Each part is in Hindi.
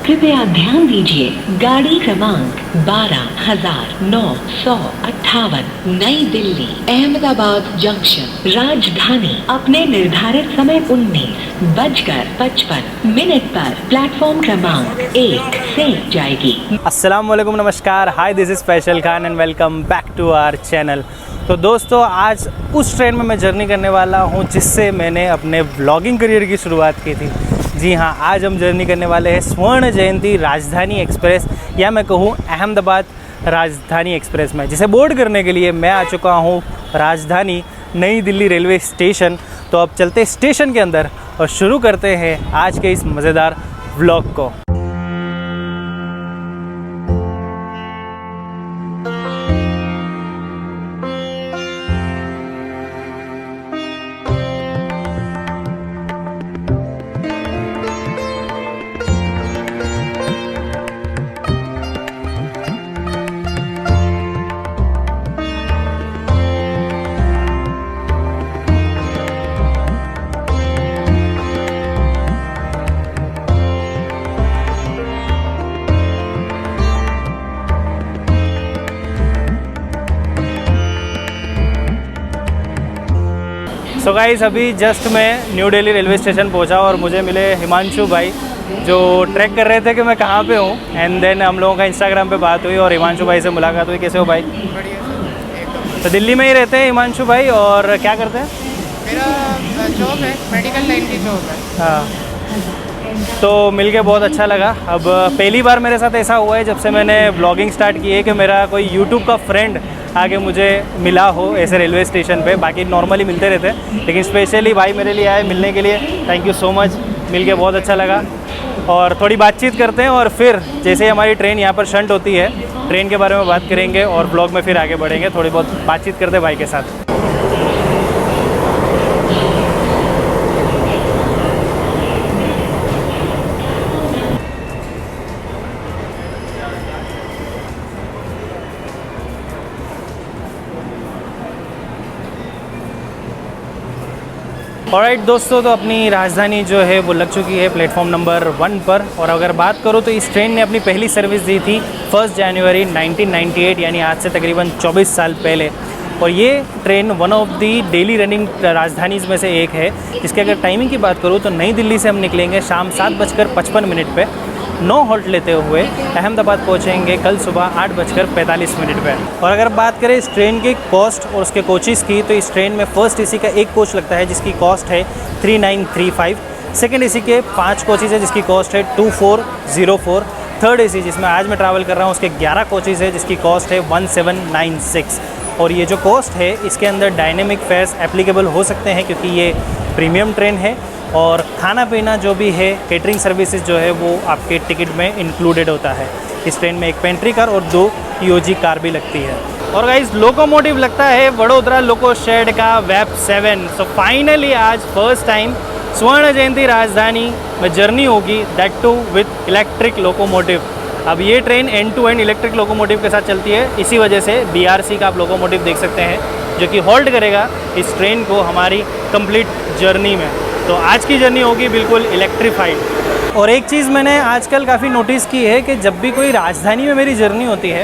कृपया ध्यान दीजिए, गाड़ी क्रमांक 12,958 नई दिल्ली अहमदाबाद जंक्शन राजधानी अपने निर्धारित समय 19:55 पर प्लेटफॉर्म क्रमांक 1 से जाएगी। अस्सलाम वालेकुम, नमस्कार, hi, this is special Khan and welcome back to our channel. तो दोस्तों, आज उस ट्रेन में मैं जर्नी करने वाला हूँ जिससे मैंने अपने व्लॉगिंग करियर की शुरुआत की थी। जी हाँ, आज हम जर्नी करने वाले हैं स्वर्ण जयंती राजधानी एक्सप्रेस, या मैं कहूँ अहमदाबाद राजधानी एक्सप्रेस में, जिसे बोर्ड करने के लिए मैं आ चुका हूँ राजधानी नई दिल्ली रेलवे स्टेशन। तो अब चलते स्टेशन के अंदर और शुरू करते हैं आज के इस मज़ेदार व्लॉग को। सो गाइस, अभी जस्ट मैं न्यू दिल्ली रेलवे स्टेशन पहुंचा और मुझे मिले हिमांशु भाई, जो ट्रैक कर रहे थे कि मैं कहाँ पे हूँ। एंड देन हम लोगों का इंस्टाग्राम पे बात हुई और हिमांशु भाई से मुलाकात हुई। कैसे हो भाई? बढ़िया। तो दिल्ली में ही रहते हैं हिमांशु भाई, और क्या करते हैं? मेरा जॉब है, मेडिकल लाइन की जॉब है। हाँ, तो मिलके बहुत अच्छा लगा। अब पहली बार मेरे साथ ऐसा हुआ है जब से मैंने व्लॉगिंग स्टार्ट की है कि मेरा कोई यूट्यूब का फ्रेंड आगे मुझे मिला हो ऐसे रेलवे स्टेशन पे। बाकी नॉर्मली मिलते रहते हैं, लेकिन स्पेशली भाई मेरे लिए आए मिलने के लिए। थैंक यू सो मच, मिलके बहुत अच्छा लगा। और थोड़ी बातचीत करते हैं और फिर जैसे ही हमारी ट्रेन यहाँ पर शंट होती है, ट्रेन के बारे में बात करेंगे और ब्लॉग में फिर आगे बढ़ेंगे। थोड़ी बहुत बातचीत करते हैं भाई के साथ। ऑलराइट दोस्तों, तो अपनी राजधानी जो है वो लग चुकी है प्लेटफॉर्म नंबर 1 पर। और अगर बात करूँ तो इस ट्रेन ने अपनी पहली सर्विस दी थी 1 जनवरी 1998, यानी आज से तकरीबन 24 साल पहले। और ये train one of the daily running Rajdhanis में से एक है, जिसकी अगर टाइमिंग की बात करूँ तो नई दिल्ली से हम निकलेंगे शाम 7:55 पे, 9 हॉल्ट लेते हुए अहमदाबाद पहुंचेंगे कल सुबह 8:45 पे। और अगर बात करें इस ट्रेन के कॉस्ट और उसके कोचेज़ की, तो इस ट्रेन में फर्स्ट एसी का एक कोच लगता है जिसकी कॉस्ट है 3935, सेकंड एसी के 5 कोचेज़ है जिसकी कॉस्ट है 2404, थर्ड एसी जिसमें आज मैं ट्रैवल कर रहा हूँ उसके 11 कोचेज़ है जिसकी कॉस्ट है 1796। और ये जो कॉस्ट है इसके अंदर डायनेमिक फेयर्स एप्लीकेबल हो सकते हैं क्योंकि ये प्रीमियम ट्रेन है। और खाना पीना जो भी है, केटरिंग सर्विसेज जो है वो आपके टिकट में इंक्लूडेड होता है। इस ट्रेन में एक पेंट्री कार और 2 ईओजी कार भी लगती है। और गाइस, लोकोमोटिव लगता है वडोदरा लोको शेड का वेब 7। सो फाइनली आज फर्स्ट टाइम स्वर्ण जयंती राजधानी में जर्नी होगी, that too with electric locomotive. अब ये train end to end electric locomotive के साथ चलती है, इसी वजह से BRC का आप लोकोमोटिव देख सकते हैं जो कि होल्ड करेगा इस ट्रेन को हमारी कंप्लीट जर्नी में। तो आज की जर्नी होगी बिल्कुल इलेक्ट्रीफाइड। और एक चीज़ मैंने आजकल काफ़ी नोटिस की है कि जब भी कोई राजधानी में मेरी जर्नी होती है,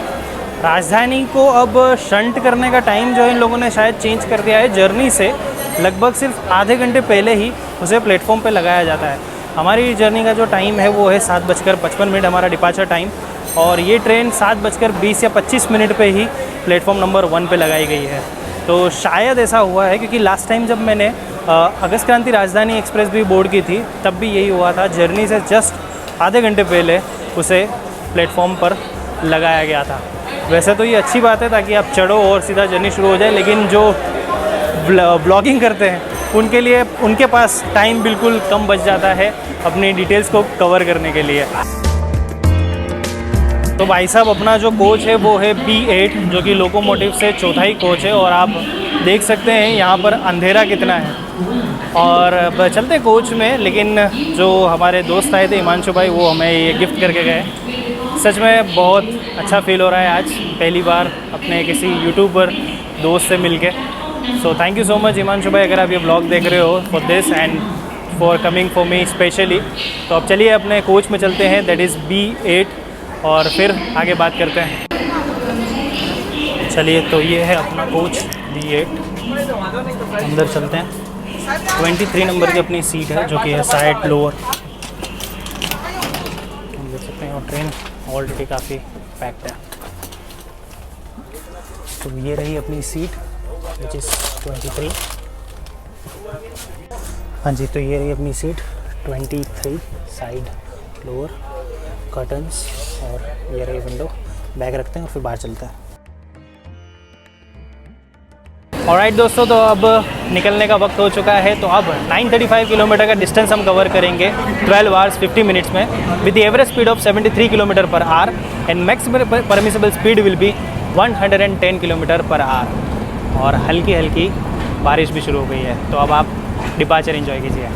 राजधानी को अब शंट करने का टाइम जो है इन लोगों ने शायद चेंज कर दिया है। जर्नी से लगभग सिर्फ आधे घंटे पहले ही उसे प्लेटफॉर्म पे लगाया जाता है। हमारी जर्नी का जो टाइम है वो है 7:55 हमारा डिपार्चर टाइम, और ये ट्रेन 7:20 या 25 पे ही प्लेटफॉर्म नंबर 1 पे लगाई गई है। तो शायद ऐसा हुआ है क्योंकि लास्ट टाइम जब मैंने अगस्त क्रांति राजधानी एक्सप्रेस भी बोर्ड की थी तब भी यही हुआ था, जर्नी से जस्ट आधे घंटे पहले उसे प्लेटफॉर्म पर लगाया गया था। वैसे तो ये अच्छी बात है ताकि आप चढ़ो और सीधा जर्नी शुरू हो जाए, लेकिन जो ब्लॉगिंग करते हैं उनके लिए उनके पास टाइम बिल्कुल कम बच जाता है अपनी डिटेल्स को कवर करने के लिए। तो भाई साहब, अपना जो कोच है वो है B8 जो कि लोकोमोटिव से चौथा ही कोच है। और आप देख सकते हैं यहाँ पर अंधेरा कितना है। और चलते कोच में, लेकिन जो हमारे दोस्त आए थे हिमांशु भाई, वो हमें ये गिफ्ट करके गए। सच में बहुत अच्छा फील हो रहा है आज पहली बार अपने किसी यूट्यूबर दोस्त से मिलके। So thank you so much Himanshu भाई, अगर आप ये ब्लॉग देख रहे हो for this, and for coming for me specially. तो अब चलिए अपने कोच में चलते हैं, दैट इज़ B8, और फिर आगे बात करते हैं। चलिए, तो ये है अपना कोच B8, अंदर चलते हैं। 23 नंबर की अपनी सीट है जो कि है साइड लोअर, हम देख सकते हैं। और ट्रेन ऑलरेडी काफ़ी पैक्ड है। तो ये रही अपनी सीट विच इज़ 23। हाँ जी, तो ये रही अपनी सीट 23, साइड लोअर, कर्टन्स, और ये रही विंडो। बैग रखते हैं और फिर बाहर चलते हैं। ऑलराइट दोस्तों, तो अब निकलने का वक्त हो चुका है। तो अब 935 किलोमीटर का डिस्टेंस हम कवर करेंगे 12 आवर्स 50 मिनट्स में with the average speed of 73 kilometre per hour and maximum permissible speed will be 110 kilometre per hour. और हल्की हल्की बारिश भी शुरू हो गई है। तो अब आप डिपार्चर एंजॉय कीजिए।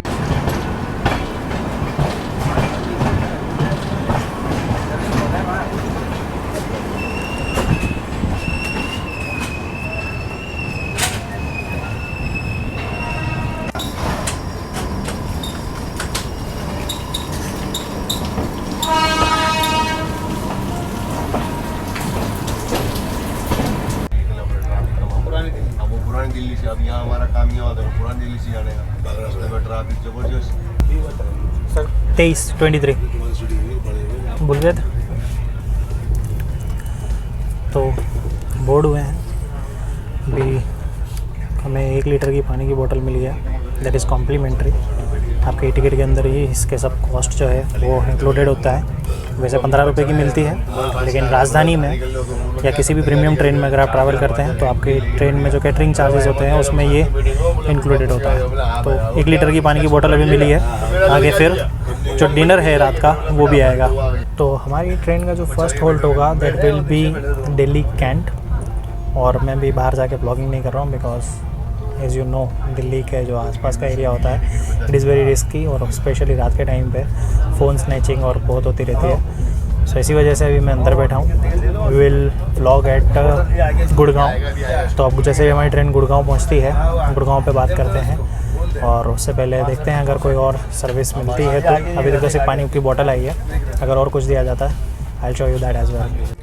पुरानी दिल्ली से, अब यहाँ हमारा काम यहाँ होता है पुरानी दिल्ली से जाने का, रास्ते में ट्रैफिक जबरदस्त। 23 भूल गए थे। तो बोर्ड हुए हैं अभी। हमें 1 लीटर की पानी की बोतल मिली है, दैट इज़ कॉम्प्लीमेंट्री। आपके टिकट के अंदर ही इसके सब कॉस्ट जो है वो इंक्लूडेड होता है। वैसे 15 रुपये की मिलती है, लेकिन राजधानी में या किसी भी प्रीमियम ट्रेन में अगर आप ट्रैवल करते हैं तो आपके ट्रेन में जो कैटरिंग चार्जेस होते हैं उसमें ये इंक्लूडेड होता है। तो 1 लीटर की पानी की बोतल अभी मिली है। आगे फिर जो डिनर है रात का वो भी आएगा। तो हमारी ट्रेन का जो फर्स्ट होल्ट होगा that will be Delhi Cantt. और मैं भी बाहर जाके ब्लॉगिंग नहीं कर रहा हूँ because as you know Delhi के जो आसपास का एरिया होता है इट इज़ वेरी रिस्की, और स्पेशली रात के टाइम पे फ़ोन स्नैचिंग और बहुत होती रहती है। सो इसी वजह से अभी मैं अंदर बैठा हूँ। We will vlog at Gurgaon. तो अब जैसे हमारी ट्रेन गुड़गांव पहुँचती है, गुड़गांव पे बात करते हैं। और उससे पहले देखते हैं अगर कोई और सर्विस मिलती है तो। अभी तक तो सिर्फ पानी की बोतल आई है, अगर और कुछ दिया जाता है I will show you that as well.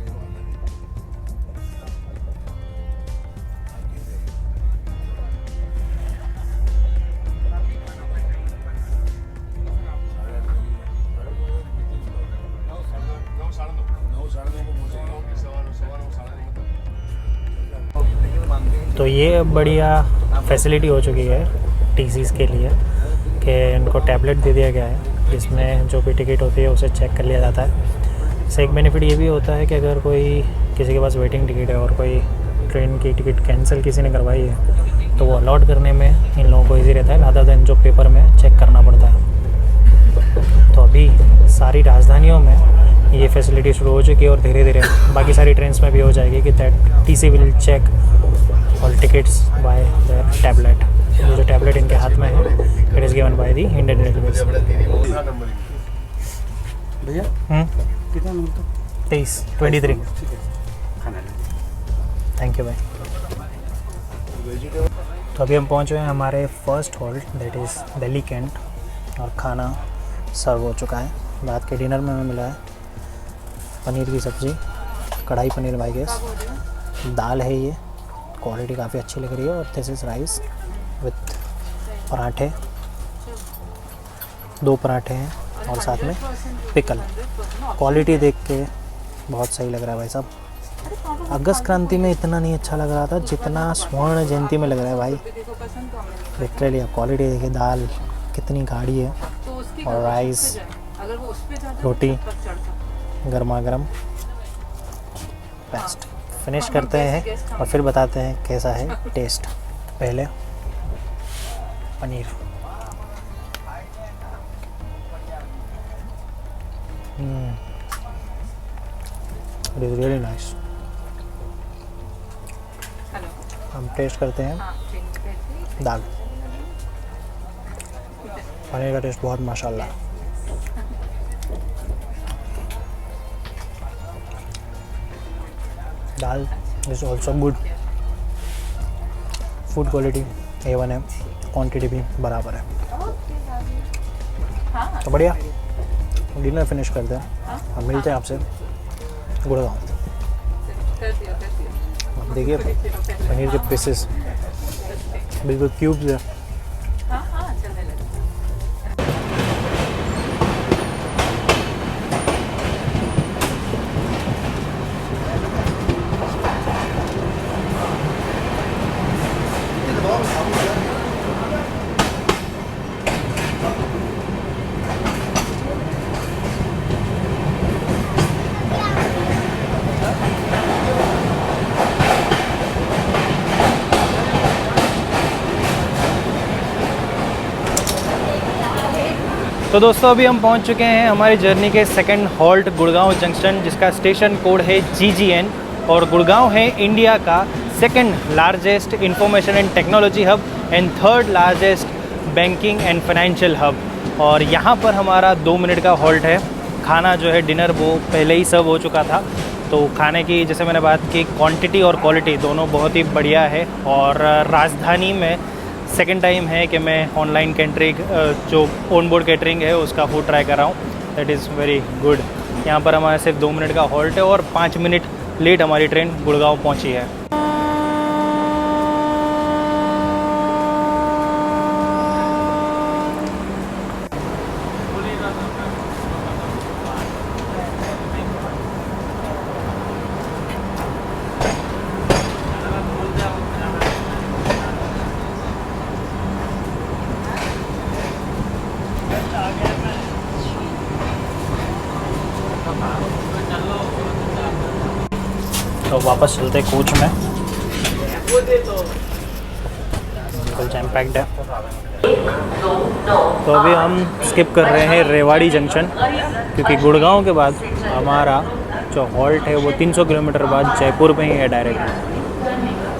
तो ये बढ़िया फैसिलिटी हो चुकी है टीसीज़ के लिए कि इनको टैबलेट दे दिया गया है जिसमें जो भी टिकट होती है उसे चेक कर लिया जाता है। इससे एक बेनिफिट ये भी होता है कि अगर कोई किसी के पास वेटिंग टिकट है और कोई ट्रेन की टिकट कैंसिल किसी ने करवाई है तो वो अलॉट करने में इन लोगों को ईजी रहता है रादर देन जो पेपर में चेक करना पड़ता है। तो अभी सारी राजधानियों में ये फैसिलिटी शुरू हो चुकी है और धीरे धीरे बाकी सारी ट्रेन्स में भी हो जाएगी कि that TC will check all tickets by the tablet. जो टैबलेट इनके हाथ में है it is given by the Indian railways. भैया कितना नंबर? 23। थैंक यू भाई। तो अभी हम पहुँचे हैं हमारे first halt that is Delhi Cantt और खाना सर्व हो चुका है। रात के डिनर में हमें मिला है पनीर की सब्ज़ी, कढ़ाई पनीर बाई गेस, दाल है, ये क्वालिटी काफ़ी अच्छी लग रही है, और दिस इज़ राइस विथ पराठे, 2 पराठे हैं और साथ में पिकल। क्वालिटी देख के बहुत सही लग रहा है भाई साहब। अगस्त क्रांति में इतना नहीं अच्छा लग रहा था जितना स्वर्ण जयंती में लग रहा है भाई। लिटरली आप क्वालिटी देखिए, दाल कितनी गाढ़ी है और राइस, रोटी गर्मा गर्म, बेस्ट। फिनिश करते हैं और फिर बताते हैं कैसा है टेस्ट। पहले paneer, it is really nice. हम टेस्ट करते हैं दाल। पनीर का टेस्ट बहुत माशाल्लाह। Dal is also good, food quality A1 है, क्वांटिटी भी बराबर है। तो बढ़िया, डिनर फिनिश करते हैं और मिलते हैं आपसे गुड़गांव। अब देखिए पनीर के पीसेस बिल्कुल क्यूब्स है। तो दोस्तों अभी हम पहुंच चुके हैं हमारी जर्नी के सेकंड हॉल्ट गुड़गांव जंक्शन, जिसका स्टेशन कोड है GGN और गुड़गांव है इंडिया का second largest information and technology hub and third largest banking and financial hub. और यहाँ पर हमारा 2 मिनट का हॉल्ट है। खाना जो है डिनर वो पहले ही सर्व हो चुका था, तो खाने की जैसे मैंने बात की क्वांटिटी और क्वालिटी दोनों बहुत ही बढ़िया है। और राजधानी में सेकेंड टाइम है कि मैं ऑनलाइन कैटरिंग जो ऑन बोर्ड कैटरिंग है उसका फूड ट्राई कर रहा हूँ। That is very good. यहाँ पर हमारा सिर्फ 2 मिनट का हॉल्ट है और 5 मिनट लेट हमारी ट्रेन गुड़गांव पहुँची है। तो वापस चलते कोच में, बिल्कुल जैम पैक्ड है। तो अभी हम स्किप कर रहे हैं रेवाड़ी जंक्शन, क्योंकि गुड़गांव के बाद हमारा जो हॉल्ट है वो 300 किलोमीटर बाद जयपुर में ही है डायरेक्ट।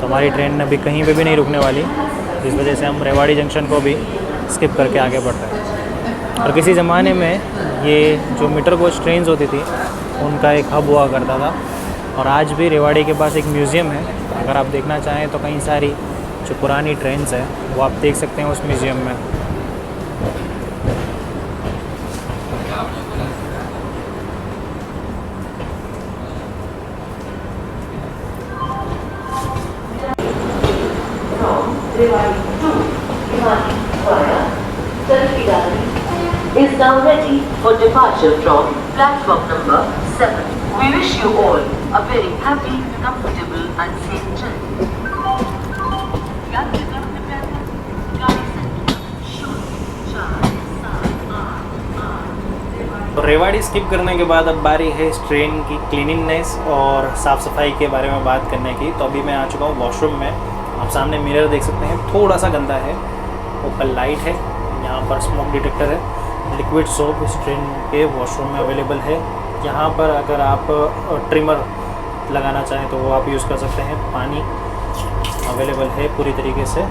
तो हमारी ट्रेन अभी कहीं पे भी नहीं रुकने वाली, इस वजह से हम रेवाड़ी जंक्शन को भी स्किप करके आगे बढ़ रहे हैं। और किसी ज़माने में ये जो मीटर कोच ट्रेन्स होती थी उनका एक हब हुआ करता था। और आज भी रेवाड़ी के पास एक म्यूज़ियम है, अगर आप देखना चाहें तो कई सारी जो पुरानी ट्रेन्स हैं वो आप देख सकते हैं उस म्यूज़ियम में। Is now ready for departure from platform number 7. We wish you all a very happy, comfortable and safe journey. Rewari skip करने के बाद अब बारी है इस ट्रेन की क्लीनिंगनेस और साफ़ सफाई के बारे में बात करने की। तो अभी मैं आ चुका हूँ वॉशरूम में। आप सामने मिरर देख सकते हैं, थोड़ा सा गंदा है। ऊपर लाइट है, यहाँ पर स्मोक डिटेक्टर है। लिक्विड सोप इस ट्रेन के वॉशरूम में अवेलेबल है। यहाँ पर अगर आप ट्रिमर लगाना चाहें तो वो आप यूज़ कर सकते हैं। पानी अवेलेबल है पूरी तरीके से।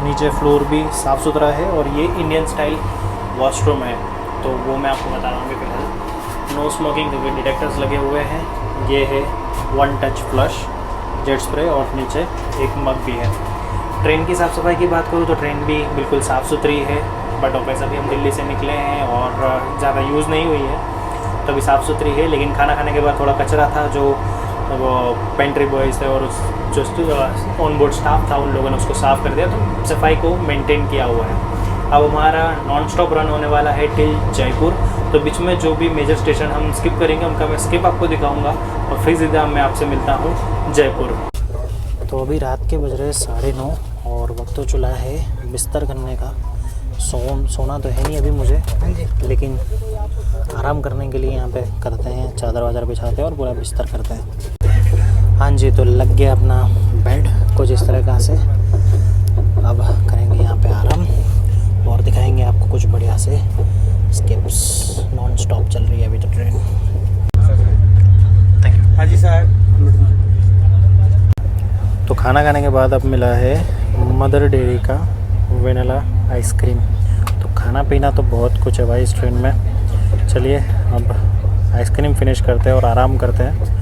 नीचे फ्लोर भी साफ़ सुथरा है और ये इंडियन स्टाइल वॉशरूम है, तो वो मैं आपको बता रहा हूँ। फिलहाल नो स्मोकिंग के डिटेक्टर्स लगे हुए हैं। ये है 1 टच फ्लश जेट स्प्रे और नीचे एक मग भी है। ट्रेन की साफ़ सफाई की बात करूँ तो ट्रेन भी बिल्कुल साफ़ सुथरी है, बट वैसा भी हम दिल्ली से निकले हैं और ज़्यादा यूज़ नहीं हुई है, तो अभी साफ़ सुथरी है। लेकिन खाना खाने के बाद थोड़ा कचरा था, जो वो पेंट्री बॉयज़ थे और जो ऑन बोर्ड स्टाफ था उन लोगों ने उसको साफ़ कर दिया, तो सफाई को मेंटेन किया हुआ है। अब हमारा नॉन स्टॉप रन होने वाला है टिल जयपुर, तो बीच में जो भी मेजर स्टेशन हम स्किप करेंगे उनका मैं स्किप आपको दिखाऊंगा और फिर सीधा मैं आपसे मिलता हूँ जयपुर। तो अभी रात के बज रहे 9:30 और वक्त हो चला है बिस्तर करने का। सोना तो है नहीं अभी मुझे, लेकिन आराम करने के लिए यहाँ पे करते हैं, चादर वादर बिछाते हैं और पूरा बिस्तर करते हैं। हाँ जी, तो लग गया अपना बेड कुछ इस तरह का से। अब करेंगे यहाँ पे आराम और दिखाएंगे आपको कुछ बढ़िया से स्किप्स। नॉन स्टॉप चल रही है अभी तो ट्रेन। Thank you. हाँ जी साहब। तो खाना खाने के बाद अब मिला है मदर डेयरी का वेनिला आइसक्रीम। तो खाना पीना तो बहुत कुछ है भाई इस ट्रेन में। चलिए अब आइसक्रीम फिनिश करते हैं और आराम करते हैं।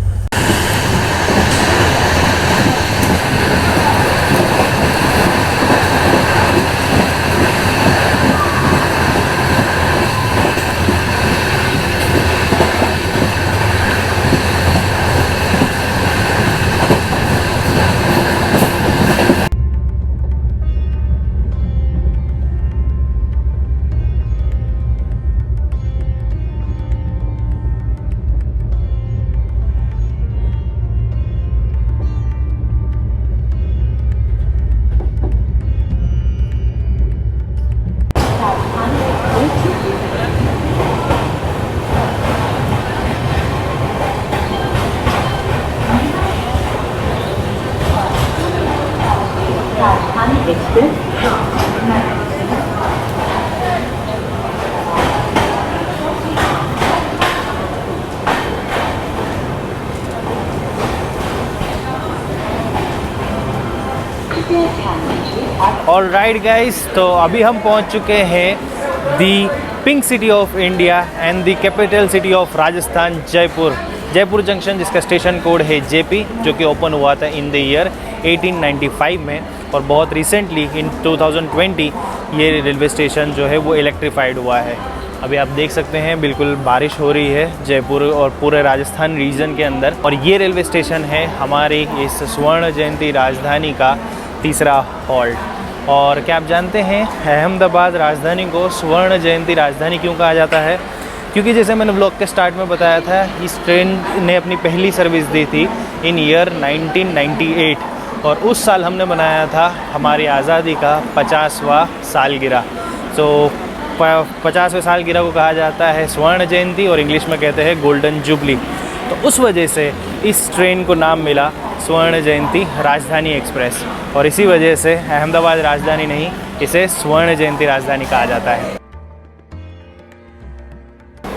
ऑल राइट गाइस, तो अभी हम पहुंच चुके हैं the pink city of India and the capital city of Rajasthan, Jaipur. Jaipur junction, जिसका स्टेशन कोड है जेपी, जो कि ओपन हुआ था इन द ईयर 1895 में, और बहुत रिसेंटली इन 2020 ये रेलवे स्टेशन जो है वो इलेक्ट्रीफाइड हुआ है। अभी आप देख सकते हैं बिल्कुल बारिश हो रही है जयपुर और पूरे राजस्थान रीजन के अंदर, और ये रेलवे स्टेशन है हमारी इस स्वर्ण जयंती राजधानी का तीसरा हॉल्ट। और क्या आप जानते हैं अहमदाबाद राजधानी को स्वर्ण जयंती राजधानी क्यों कहा जाता है? क्योंकि जैसे मैंने ब्लॉग के स्टार्ट में बताया था, इस ट्रेन ने अपनी पहली सर्विस दी थी इन ईयर 1998, और उस साल हमने बनाया था हमारी आज़ादी का 50वां सालगिरह। तो 50वें सालगिरह को कहा जाता है स्वर्ण जयंती, और इंग्लिश में कहते हैं गोल्डन जुबली। तो उस वजह से इस ट्रेन को नाम मिला स्वर्ण जयंती राजधानी एक्सप्रेस, और इसी वजह से अहमदाबाद राजधानी नहीं, इसे स्वर्ण जयंती राजधानी कहा जाता है।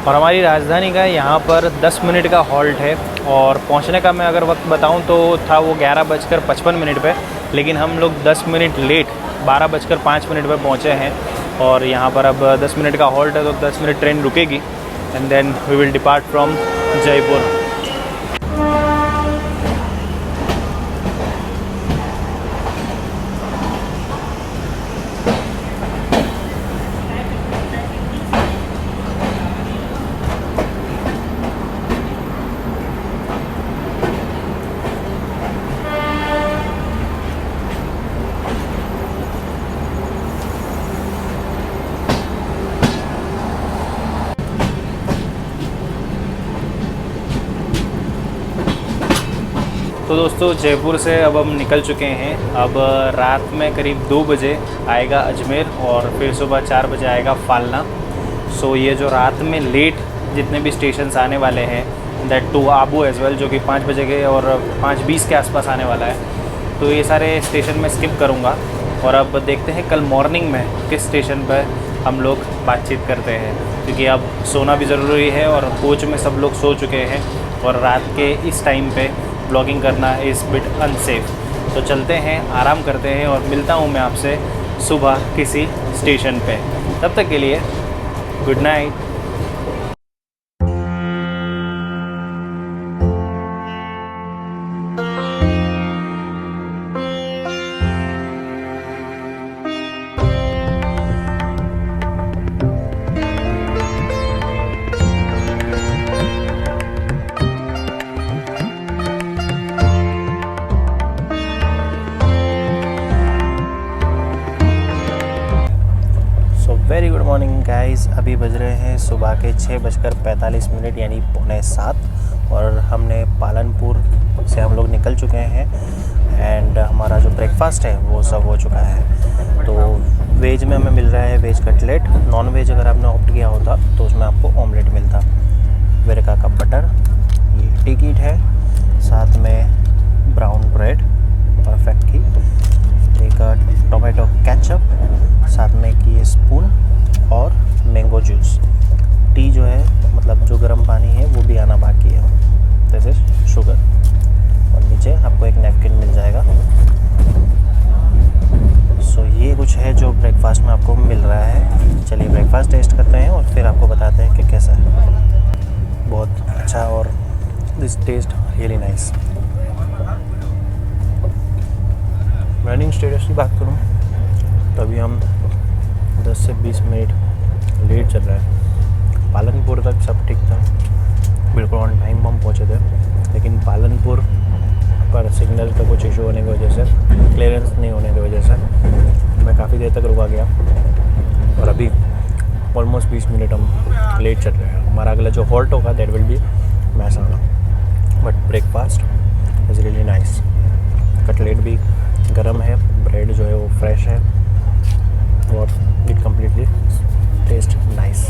और हमारी राजधानी का यहाँ पर 10 मिनट का हॉल्ट है, और पहुँचने का मैं अगर वक्त बताऊँ तो था वो 11:55 पे, लेकिन हम लोग 10 मिनट लेट 12:05 पे पहुँचे हैं। और यहाँ पर अब 10 मिनट का हॉल्ट है, तो 10 मिनट ट्रेन रुकेगी and then we will depart from Jaipur. तो दोस्तों, जयपुर से अब हम निकल चुके हैं। अब रात में करीब 2 बजे आएगा अजमेर, और फिर सुबह 4 बजे आएगा फालना। सो ये जो रात में लेट जितने भी स्टेशंस आने वाले हैं, that too Abu as well, जो कि 5 बजे के और 5:20 के आसपास आने वाला है, तो ये सारे स्टेशन में स्किप करूँगा। और अब देखते हैं कल मॉर्निंग में किस स्टेशन पर हम लोग बातचीत करते हैं, क्योंकि अब सोना भी ज़रूरी है, और कोच में सब लोग सो चुके हैं, और रात के इस टाइम पे ब्लॉगिंग करना इज़ बिट अनसेफ। तो चलते हैं, आराम करते हैं, और मिलता हूँ मैं आपसे सुबह किसी स्टेशन पे। तब तक के लिए good night. Very good morning guys, अभी बज रहे हैं सुबह के 6:45 यानी 6:45, और हमने पालनपुर से हम लोग निकल चुके हैं, एंड हमारा जो ब्रेकफास्ट है वो सब हो चुका है। तो वेज में हमें मिल रहा है वेज कटलेट, नॉन वेज अगर आपने ऑप्ट किया होता तो उसमें आपको ऑमलेट मिलता, वेरेका का बटर, ये टिकट है, साथ में ब्राउन ब्रेड परफेक्ट की, एक टोमेटो केचप, साथ में एक ये स्पून और मैंगो जूस। टी जो है मतलब जो गर्म पानी है वो भी आना बाकी है, दिस इज शुगर। और नीचे आपको एक नैपकिन मिल जाएगा। सो ये कुछ है जो ब्रेकफास्ट में आपको मिल रहा है। चलिए ब्रेकफास्ट टेस्ट करते हैं और फिर आपको बताते हैं कि कैसा है। बहुत अच्छा, और this test really nice. Running status की बात करूँ तो अभी हम 10 से 20 मिनट लेट चल रहा है। पालनपुर तक सब ठीक था, बिल्कुल ऑन टाइम हम पहुँचे थे, लेकिन पालनपुर पर सिग्नल का कुछ इशू होने की वजह से, क्लियरेंस नहीं होने की वजह से मैं काफ़ी देर तक रुका गया, और अभी ऑलमोस्ट 20 मिनट हम लेट चल रहे हैं। हमारा अगला जो हॉल्ट होगा that will B Mehsana, but breakfast is really nice. Cutlet भी गरम है, ब्रेड जो है वो फ्रेश है, और it completely taste nice.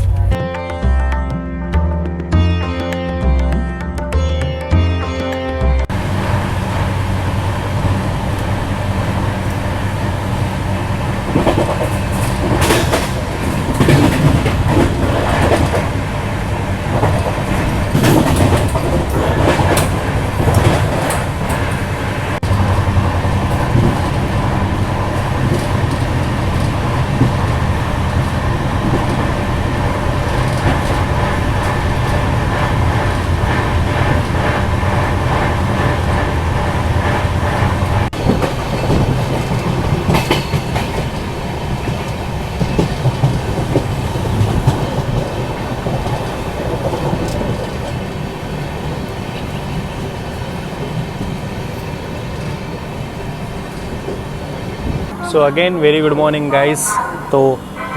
So again very good morning guys. तो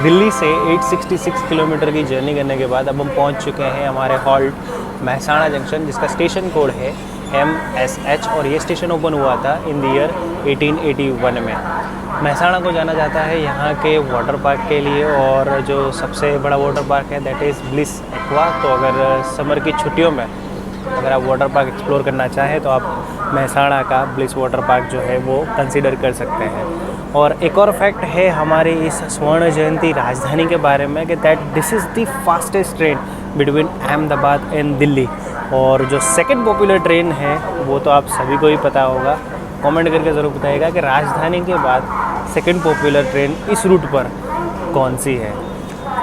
दिल्ली से 866 किलोमीटर की जर्नी करने के बाद अब हम पहुंच चुके हैं हमारे हॉल्ट महसाणा जंक्शन, जिसका स्टेशन कोड है MSH, और ये स्टेशन ओपन हुआ था इन द ईयर 1881 में। महसाणा को जाना जाता है यहाँ के वाटर पार्क के लिए, और जो सबसे बड़ा वाटर पार्क है दैट इज़ ब्लिस एक्वा। तो अगर समर की छुट्टियों में अगर आप वाटर पार्क एक्सप्लोर करना चाहें तो आप महसाणा का ब्लिस वाटर पार्क जो है वो कंसीडर कर सकते हैं। और एक और फैक्ट है हमारी इस स्वर्ण जयंती राजधानी के बारे में कि that this is the fastest train between Ahmedabad and Delhi. और जो सेकंड पॉपुलर ट्रेन है वो तो आप सभी को ही पता होगा, कमेंट करके ज़रूर बताइएगा कि राजधानी के बाद सेकंड पॉपुलर ट्रेन इस रूट पर कौन सी है।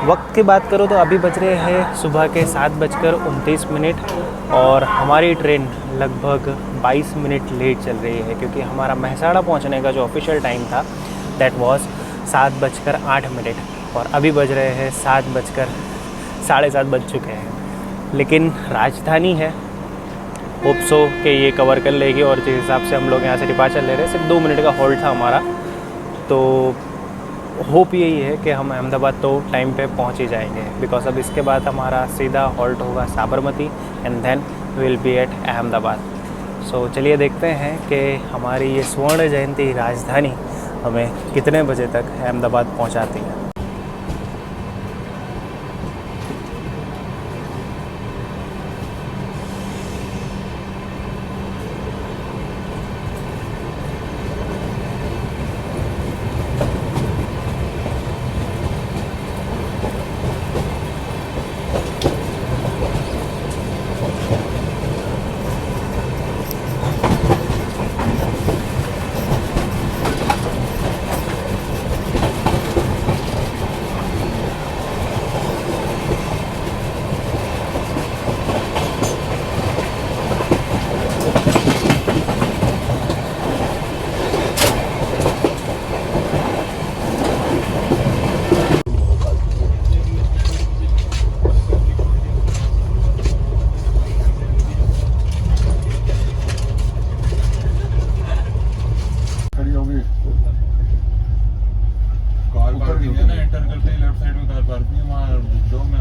वक्त की बात करो तो अभी बज रहे हैं सुबह के 7:29, और हमारी ट्रेन लगभग 22 मिनट लेट चल रही है, क्योंकि हमारा महसाणा पहुंचने का जो ऑफिशियल टाइम था दैट वाज 7:08, और अभी बज रहे हैं 7:07 बज चुके हैं। लेकिन राजधानी है, होप सो कि ये कवर कर लेगी, और जिस हिसाब से हम लोग यहाँ से डिपार्चर ले रहे हैं, सिर्फ 2 मिनट का हॉल्ट था हमारा, तो होप यही है कि हम अहमदाबाद तो टाइम पे पहुँच ही जाएंगे, बिकॉज अब इसके बाद हमारा सीधा हॉल्ट होगा Sabarmati and then will be at Ahmedabad. So चलिए देखते हैं कि हमारी ये स्वर्ण जयंती राजधानी हमें कितने बजे तक अहमदाबाद पहुँचाती है। खड़ी होगी कार पार्किंग है ना, एंटर करते ही लेफ्ट साइड में कार पार्किंग है, वहाँ जो में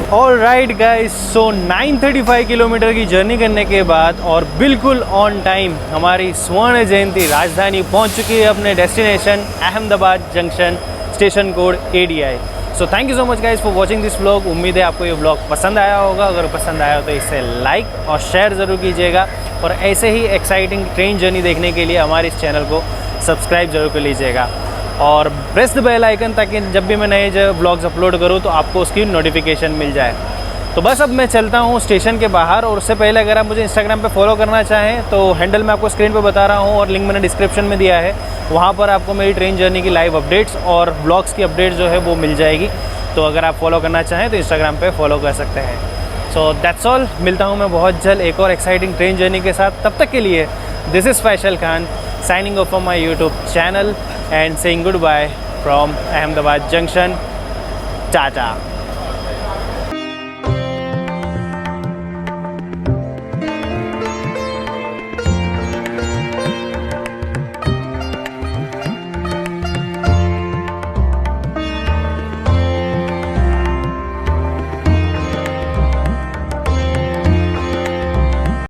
ऑल राइट गाइस, सो 935 किलोमीटर की जर्नी करने के बाद और बिल्कुल ऑन टाइम हमारी स्वर्ण जयंती राजधानी पहुंच चुकी है अपने destination Ahmedabad junction, station code ADI। So thank you so much guys for watching this vlog. उम्मीद है आपको ये व्लॉग पसंद आया होगा। अगर पसंद आया तो इसे लाइक और शेयर ज़रूर कीजिएगा, और ऐसे ही एक्साइटिंग ट्रेन जर्नी देखने के लिए हमारे इस चैनल को सब्सक्राइब जरूर कर लीजिएगा, और प्रेस द बेल आइकन ताकि जब भी मैं नए व्लॉग्स अपलोड करूँ तो आपको उसकी नोटिफिकेशन मिल जाए। तो बस अब मैं चलता हूँ स्टेशन के बाहर, और उससे पहले अगर आप मुझे इंस्टाग्राम पे फॉलो करना चाहें तो हैंडल मैं आपको स्क्रीन पे बता रहा हूँ और लिंक मैंने डिस्क्रिप्शन में दिया है। वहाँ पर आपको मेरी ट्रेन जर्नी की लाइव अपडेट्स और ब्लॉग्स की अपडेट्स जो है वो मिल जाएगी। तो अगर आप फॉलो करना चाहें तो इंस्टाग्राम पे फॉलो कर सकते हैं। सो दैट्स ऑल, मिलता हूँ मैं बहुत जल्द एक और एक्साइटिंग ट्रेन जर्नी के साथ। तब तक के लिए this is Faisal Khan signing off from my YouTube channel and saying goodbye from Ahmedabad junction. Tata.